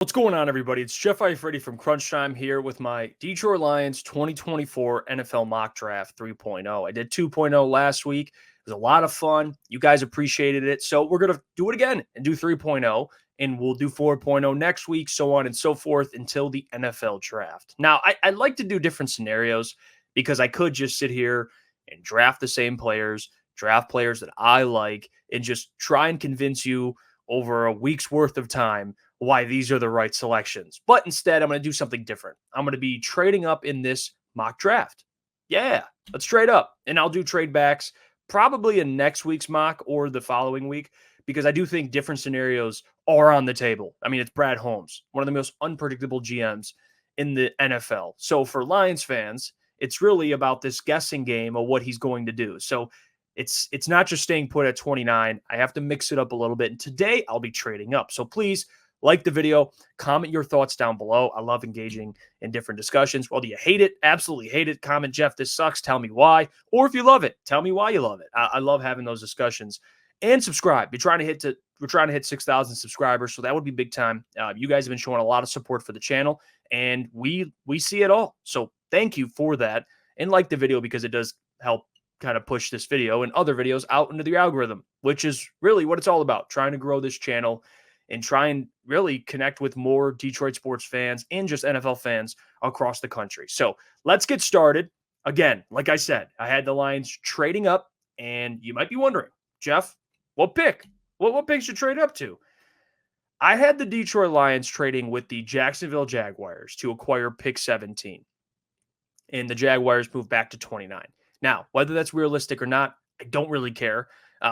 What's going on, everybody? It's Jeff Iafrate from Crunch Time here with my Detroit Lions 2024 NFL Mock Draft 3.0. I did 2.0 last week. It was a lot of fun. You guys appreciated it. So we're going to do it again and do 3.0, and we'll do 4.0 next week, so on and so forth until the NFL Draft. Now, I like to do different scenarios because I could just sit here and draft the same players, draft players that I like, and just try and convince you over a week's worth of time why these are the right selections. But instead, I'm going to do something different. I'm going to be trading up in this mock draft. Yeah, let's trade up. And I'll do trade backs probably in next week's mock or the following week because I do think different scenarios are on the table. I mean, it's Brad Holmes, one of the most unpredictable GMs in the NFL. So for Lions fans, it's really about this guessing game of what he's going to do. So it's not just staying put at 29. I have to mix it up a little bit. And today I'll be trading up. So please like the video, comment your thoughts down below. I love engaging in different discussions. Well, do you hate it? Absolutely hate it. Comment, Jeff, this sucks. Tell me why. Or if you love it, tell me why you love it. I love having those discussions. And subscribe. We're trying to hit 6,000 subscribers, so that would be big time. You guys have been showing a lot of support for the channel, and we see it all. So thank you for that. And like the video because it does help kind of push this video and other videos out into the algorithm, which is really what it's all about, trying to grow this channel and try and really connect with more Detroit sports fans and just NFL fans across the country. So let's get started. Again, like I said, I had the Lions trading up, and you might be wondering, Jeff, what pick? What picks you trade up to? I had the Detroit Lions trading with the Jacksonville Jaguars to acquire pick 17, and the Jaguars moved back to 29. Now, whether that's realistic or not, I don't really care.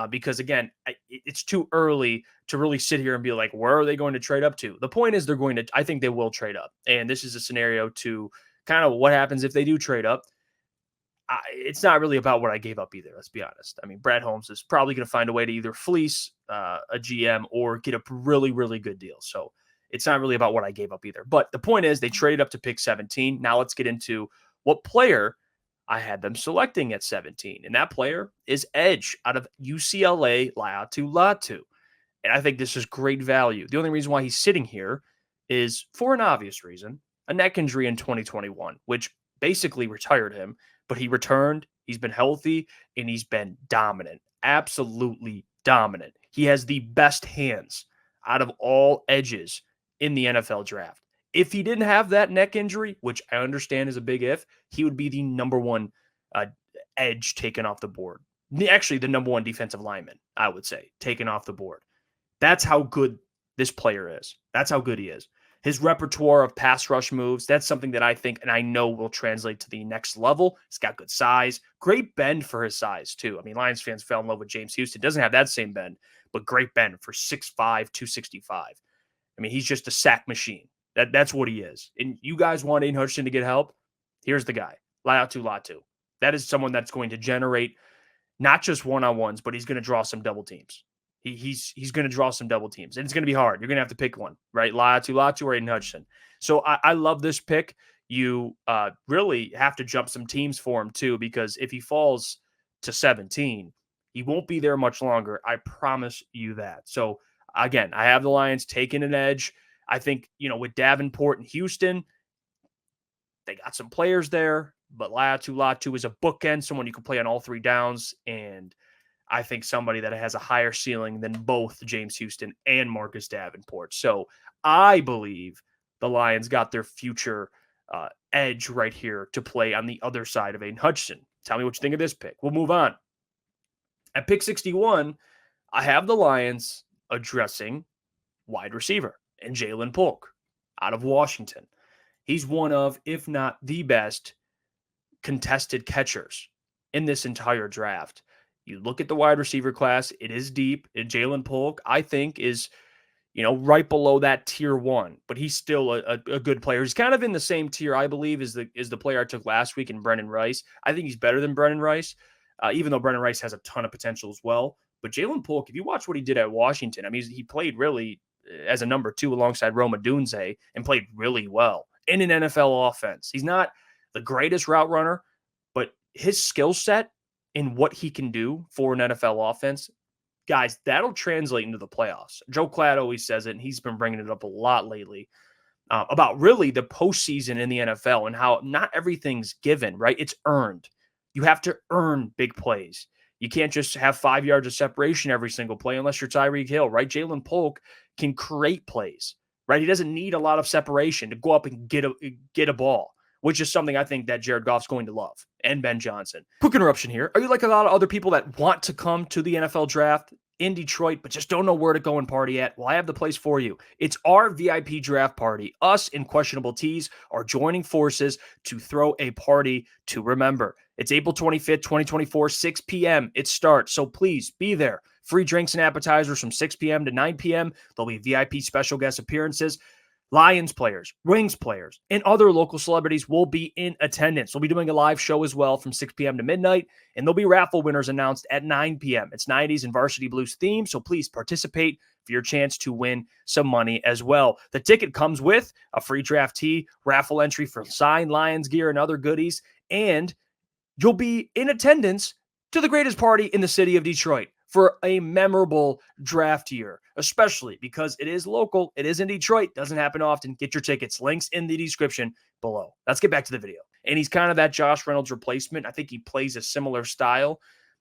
Because again, it's too early to really sit here and be like, where are they going to trade up to? The point is I think they will trade up. And this is a scenario to kind of what happens if they do trade up. It's not really about what I gave up either. Let's be honest. I mean, Brad Holmes is probably going to find a way to either fleece a GM or get a really, really good deal. So it's not really about what I gave up either. But the point is they traded up to pick 17. Now let's get into what player I had them selecting at 17, and that player is Edge out of UCLA, Laiatu Latu. And I think this is great value. The only reason why he's sitting here is for an obvious reason, a neck injury in 2021, which basically retired him, but he returned, he's been healthy, and he's been dominant, absolutely dominant. He has the best hands out of all edges in the NFL draft. If he didn't have that neck injury, which I understand is a big if, he would be the number one edge taken off the board. Actually, the number one defensive lineman, I would say, taken off the board. That's how good this player is. That's how good he is. His repertoire of pass rush moves, that's something that I think and I know will translate to the next level. He's got good size, great bend for his size, too. I mean, Lions fans fell in love with James Houston. Doesn't have that same bend, but great bend for 6'5", 265. I mean, he's just a sack machine. That's what he is. And you guys want Aiden Hutchinson to get help? Here's the guy, Laiatu Latu. That is someone that's going to generate not just one-on-ones, but he's going to draw some double teams. He's going to draw some double teams, and it's going to be hard. You're going to have to pick one, right? Laiatu Latu or Aiden Hutchinson. So I love this pick. You really have to jump some teams for him too, because if he falls to 17, he won't be there much longer. I promise you that. So again, I have the Lions taking an edge. I think, with Davenport and Houston, they got some players there, but Laiatu Latu is a bookend, someone you can play on all three downs, and I think somebody that has a higher ceiling than both James Houston and Marcus Davenport. So I believe the Lions got their future edge right here to play on the other side of Aiden Hutchinson. Tell me what you think of this pick. We'll move on. At pick 61, I have the Lions addressing wide receiver and Jalen Polk out of Washington. He's one of, if not the best, contested catchers in this entire draft. You look at the wide receiver class, it is deep. And Jalen Polk, I think, is right below that tier 1, but he's still a good player. He's kind of in the same tier, I believe, as the player I took last week in Brennan Rice. I think he's better than Brennan Rice, even though Brennan Rice has a ton of potential as well. But Jalen Polk, if you watch what he did at Washington, I mean, he played really as a number 2 alongside Roma Dunze and played really well in an NFL offense. He's not the greatest route runner, but his skill set and what he can do for an NFL offense guys, that'll translate into the playoffs. Joe Klatt always says it, and he's been bringing it up a lot lately about really the postseason in the NFL and how not everything's given, right? It's earned. You have to earn big plays. You can't just have 5 yards of separation every single play unless you're Tyreek Hill, right? Jalen Polk can create plays, right? He doesn't need a lot of separation to go up and get a ball, which is something I think that Jared Goff's going to love, and Ben Johnson. Quick interruption here. Are you like a lot of other people that want to come to the NFL draft in Detroit, but just don't know where to go and party at? Well, I have the place for you. It's our VIP draft party. Us in Questionable Tees are joining forces to throw a party to remember. It's April 25th, 2024, 6 p.m. It starts, so please be there. Free drinks and appetizers from 6 p.m. to 9 p.m. There'll be VIP special guest appearances. Lions players, Wings players, and other local celebrities will be in attendance. We'll be doing a live show as well from 6 p.m. to midnight, and there'll be raffle winners announced at 9 p.m. It's 90s and Varsity Blues theme, so please participate for your chance to win some money as well. The ticket comes with a free draft tee, raffle entry for signed Lions gear and other goodies, and you'll be in attendance to the greatest party in the city of Detroit for a memorable draft year, especially because it is local. It is in Detroit. Doesn't happen often. Get your tickets. Links in the description below. Let's get back to the video. And he's kind of that Josh Reynolds replacement. I think he plays a similar style,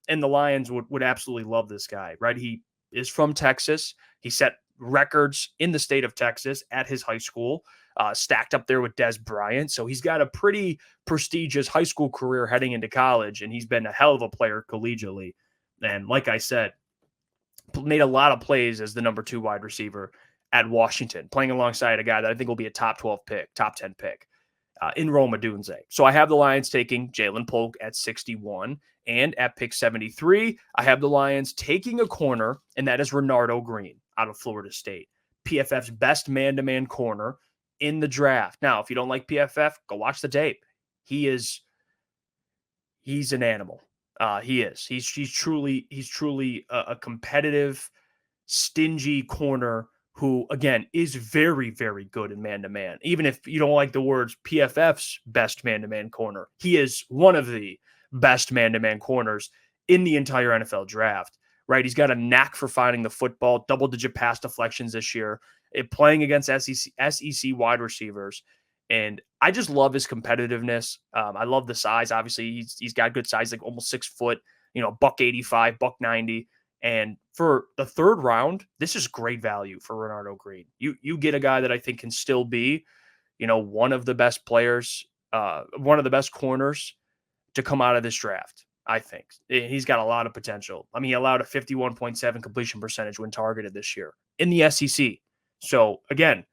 and the Lions would absolutely love this guy, right? He is from Texas. He set records in the state of Texas at his high school, stacked up there with Dez Bryant. So he's got a pretty prestigious high school career heading into college, and he's been a hell of a player collegiately. And like I said, made a lot of plays as the number 2 wide receiver at Washington, playing alongside a guy that I think will be a top 12 pick, top 10 pick in Rome Odunze. So I have the Lions taking Jalen Polk at 61, and at pick 73, I have the Lions taking a corner, and that is Renardo Green out of Florida State, PFF's best man-to-man corner in the draft. Now, if you don't like PFF, go watch the tape. He's an animal. He is. He's truly a competitive, stingy corner who, again, is very, very good in man-to-man. Even if you don't like the words PFF's best man-to-man corner, he is one of the best man-to-man corners in the entire NFL draft, right? He's got a knack for finding the football, double-digit pass deflections this year, playing against SEC wide receivers. And I just love his competitiveness. I love the size. Obviously, he's got good size, like almost 6 foot, $185, $190. And for the 3rd round, this is great value for Renardo Green. You get a guy that I think can still be, one of the best players, one of the best corners to come out of this draft, I think. He's got a lot of potential. I mean, he allowed a 51.7 completion percentage when targeted this year in the SEC. So, again,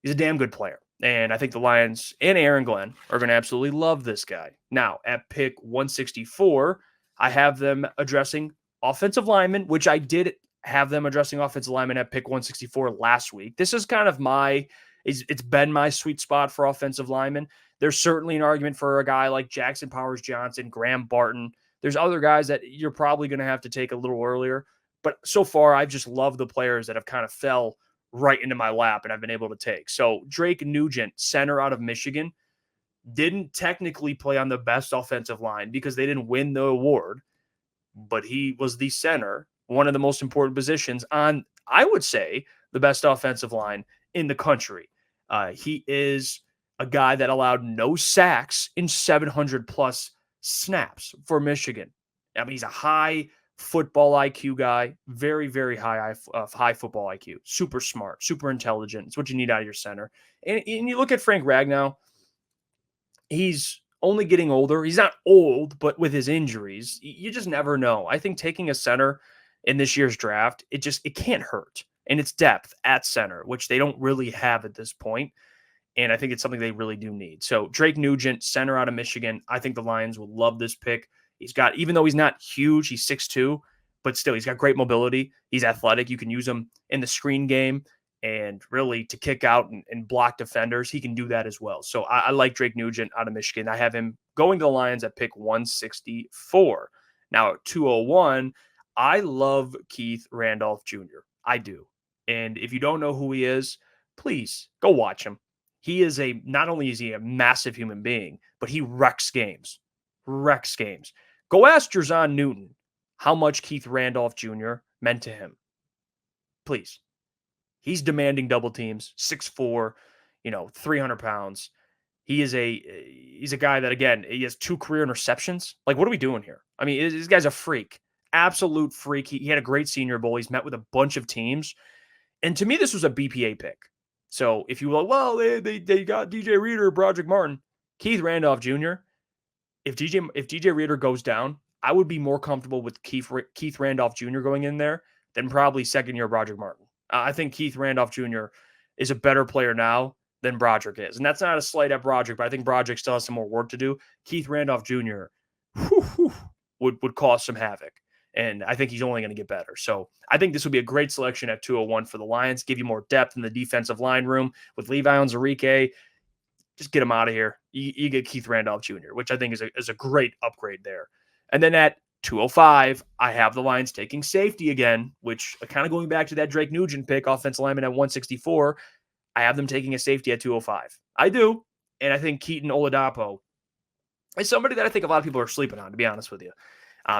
he's a damn good player. And I think the Lions and Aaron Glenn are going to absolutely love this guy. Now, at pick 164, I have them addressing offensive linemen, which I did have them addressing offensive linemen at pick 164 last week. This is kind of it's been my sweet spot for offensive linemen. There's certainly an argument for a guy like Jackson Powers Johnson, Graham Barton. There's other guys that you're probably going to have to take a little earlier. But so far, I've just loved the players that have kind of fell right into my lap and I've been able to take. So Drake Nugent, center out of Michigan, didn't technically play on the best offensive line because they didn't win the award, but he was the center, one of the most important positions on, I would say, the best offensive line in the country. He is a guy that allowed no sacks in 700 plus snaps for Michigan. I mean, he's a high football IQ guy, very, very high football IQ, super smart, super intelligent. It's what you need out of your center. And you look at Frank Ragnow, he's only getting older. He's not old, but with his injuries, you just never know. I think taking a center in this year's draft, it can't hurt. And it's depth at center, which they don't really have at this point. And I think it's something they really do need. So Drake Nugent, center out of Michigan. I think the Lions will love this pick. He's got, even though he's not huge, he's 6'2", but still he's got great mobility. He's athletic. You can use him in the screen game and really to kick out and block defenders. He can do that as well. So I like Drake Nugent out of Michigan. I have him going to the Lions at pick 164. Now at 201, I love Keith Randolph Jr. I do. And if you don't know who he is, please go watch him. He is not only is he a massive human being, but he wrecks games. Go ask Jerzon Newton how much Keith Randolph Jr. meant to him. Please. He's demanding double teams, 6'4", 300 pounds. He's a guy that, again, he has 2 career interceptions. Like, what are we doing here? I mean, this guy's a freak, absolute freak. He had a great Senior Bowl. He's met with a bunch of teams. And to me, this was a BPA pick. So if you will, well, they got DJ Reader, Broderick Martin, Keith Randolph Jr. If DJ Reader goes down, I would be more comfortable with Keith Randolph Jr. going in there than probably second-year Broderick Martin. I think Keith Randolph Jr. is a better player now than Broderick is. And that's not a slight at Broderick, but I think Broderick still has some more work to do. Keith Randolph Jr. would cause some havoc. And I think he's only going to get better. So I think this would be a great selection at 201 for the Lions, give you more depth in the defensive line room with Levi Onwuzurike. Just get him out of here. You get Keith Randolph Jr., which I think is a great upgrade there. And then at 205, I have the Lions taking safety again, which kind of going back to that Drake Nugent pick, offensive lineman at 164. I have them taking a safety at 205. I do. And I think Keaton Oladapo is somebody that I think a lot of people are sleeping on, to be honest with you.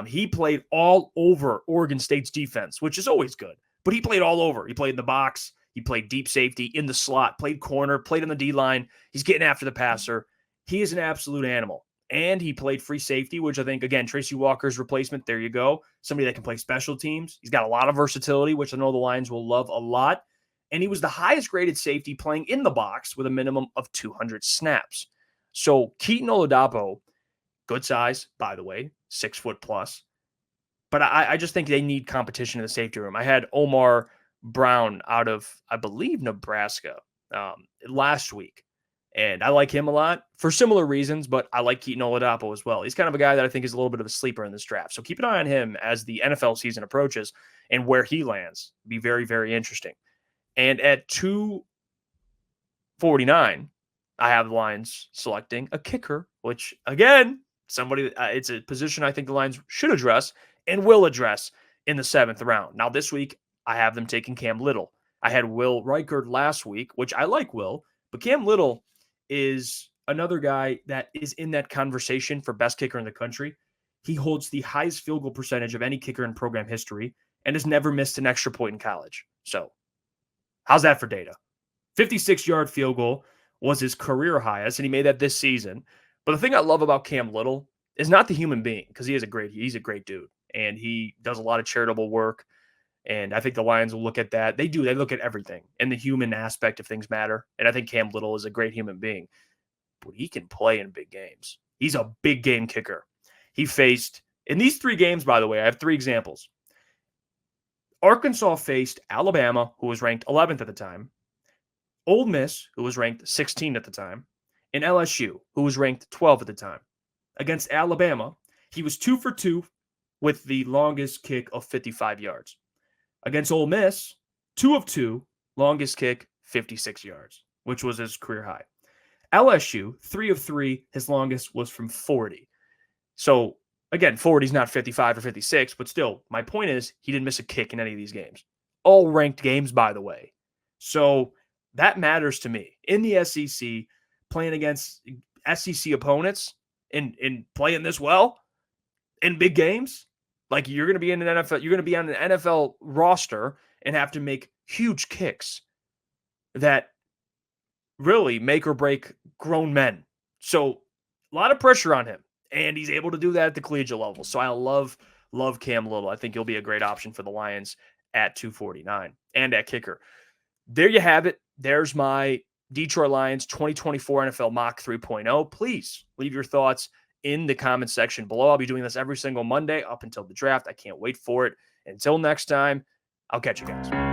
He played all over Oregon State's defense, which is always good. But he played all over. He played in the box. He played deep safety, in the slot, played corner, played on the D-line. He's getting after the passer. He is an absolute animal. And he played free safety, which I think, again, Tracy Walker's replacement, there you go. Somebody that can play special teams. He's got a lot of versatility, which I know the Lions will love a lot. And he was the highest graded safety playing in the box with a minimum of 200 snaps. So Keaton Oladapo, good size, by the way, 6 foot plus. But I just think they need competition in the safety room. I had Omar Brown out of, I believe, Nebraska last week. And I like him a lot for similar reasons, but I like Keaton Oladapo as well. He's kind of a guy that I think is a little bit of a sleeper in this draft. So keep an eye on him as the NFL season approaches and where he lands. Be very, very interesting. And at 249, I have the Lions selecting a kicker, which, again, it's a position I think the Lions should address and will address in the 7th round. Now, this week, I have them taking Cam Little. I had Will Reichard last week, which I like Will, but Cam Little is another guy that is in that conversation for best kicker in the country. He holds the highest field goal percentage of any kicker in program history and has never missed an extra point in college. So how's that for data? 56-yard field goal was his career highest, and he made that this season. But the thing I love about Cam Little is not the human being, because he's a great dude, and he does a lot of charitable work. And I think the Lions will look at that. They do. They look at everything, and the human aspect of things matter. And I think Cam Little is a great human being, but he can play in big games. He's a big game kicker. He faced, in these 3 games, by the way, I have 3 examples. Arkansas faced Alabama, who was ranked 11th at the time, Ole Miss, who was ranked 16th at the time, and LSU, who was ranked 12th at the time. Against Alabama, he was 2 for 2 with the longest kick of 55 yards. Against Ole Miss, 2 of 2, longest kick, 56 yards, which was his career high. LSU, 3 of 3, his longest was from 40. So, again, 40 is not 55 or 56, but still, my point is he didn't miss a kick in any of these games. All ranked games, by the way. So, that matters to me. In the SEC, playing against SEC opponents and playing this well in big games, like you're going to be in an NFL, you're going to be on an NFL roster and have to make huge kicks that really make or break grown men. So a lot of pressure on him, and he's able to do that at the collegiate level. So I love Cam Little. I think he'll be a great option for the Lions at 249 and at kicker. There you have it. There's my Detroit Lions 2024 NFL Mock 3.0. Please leave your thoughts in the comment section below. I'll be doing this every single Monday up until the draft. I can't wait for it. Until next time, I'll catch you guys.